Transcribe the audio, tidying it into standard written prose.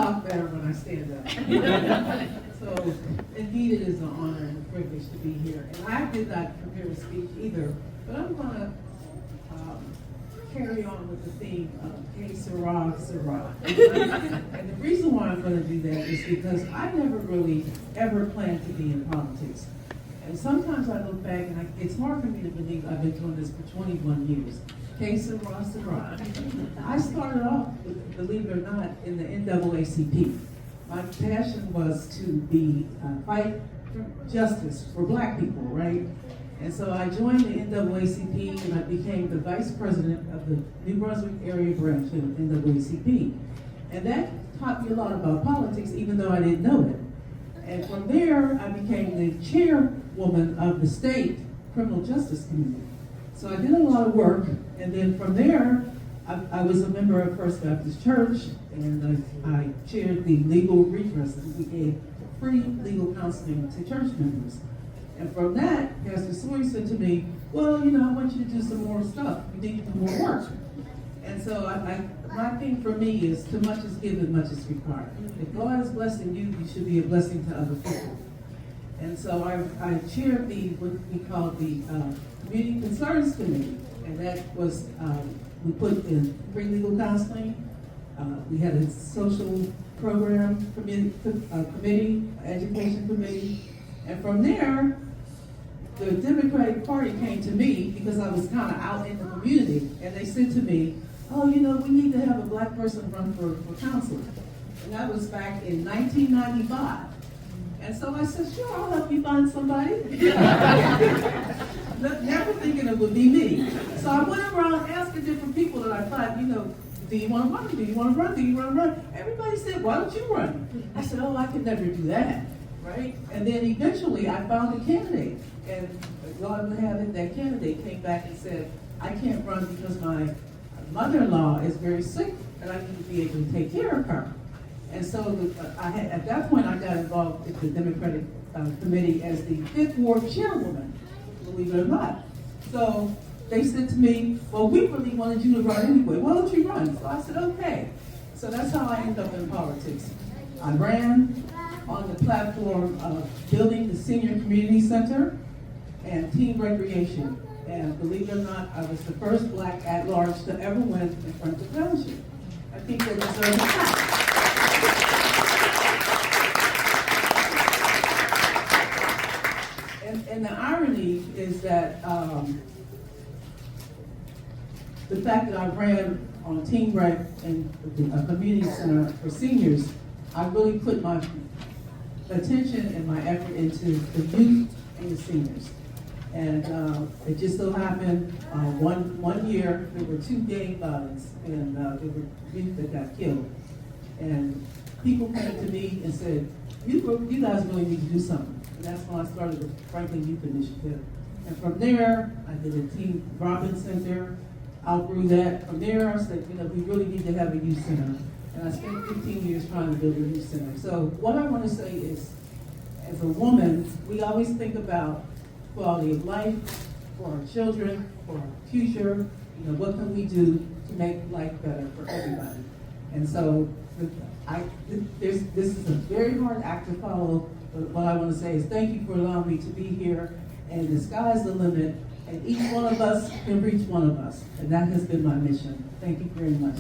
talk better when I stand up. So, indeed, it is an honor and a privilege to be here. And I did not prepare a speech either, but I'm going to carry on with the theme of Hey Sarah, Sarah. And the reason why I'm going to do that is because I never really ever planned to be in politics. And sometimes I look back and it's hard for me to believe I've been doing this for 21 years. Hey Sarah, Sarah. I started off, believe it or not, in the NAACP. My passion was to fight for justice for black people, right? And so I joined the NAACP and I became the vice president of the New Brunswick area branch of NAACP. And that taught me a lot about politics, even though I didn't know it. And from there, I became the chairwoman of the state criminal justice committee. So I did a lot of work, and then from there, I was a member of First Baptist Church, and I chaired the legal redress. We gave free legal counseling to church members. And from that, Pastor Sawyer said to me, well, you know, I want you to do some more stuff. You need to do more work. And so my thing for me is, too much is given, much is required. If God is blessing you, you should be a blessing to other people. And so I chaired what we call the Community Concerns Committee. And that was, we put in free legal counseling. We had a social program committee, education committee. And from there, the Democratic Party came to me because I was kind of out in the community, and they said to me, oh, you know, we need to have a black person run for council. And that was back in 1995. And so I said, sure, I'll help you find somebody. Never thinking it would be me. So I went around asking different people that I thought, you know, do you want to run? Do you want to run? Do you want to run? Everybody said, why don't you run? I said, oh, I could never do that. Right? And then eventually I found a candidate, and God would have it, that candidate came back and said, I can't run because my mother-in-law is very sick and I need to be able to take care of her. And so at that point I got involved with the Democratic Committee as the 5th Ward chairwoman, believe it or not. So they said to me, well, we really wanted you to run anyway, why don't you run? So I said, okay. So that's how I ended up in politics. I ran on the platform of building the senior community center and team recreation. And believe it or not, I was the first black at-large to ever win in front of Township. I think they deserve a clap. And the irony is that the fact that I ran on team rec and a community center for seniors, I really put my attention and my effort into the youth and the seniors. And it just so happened one year there were 2 gang violence, and there were youth that got killed. And people came to me and said, you guys really need to do something. And that's when I started the Franklin Youth Initiative. And from there, I did a Team Robin Center, outgrew that. From there, I said, you know, we really need to have a youth center. And I spent 15 years trying to build a youth center. So what I want to say is, as a woman, we always think about quality of life for our children, for our future. You know, what can we do to make life better for everybody? And so this is a very hard act to follow, but what I want to say is thank you for allowing me to be here, and the sky's the limit, and each one of us can reach one of us, and that has been my mission. Thank you very much.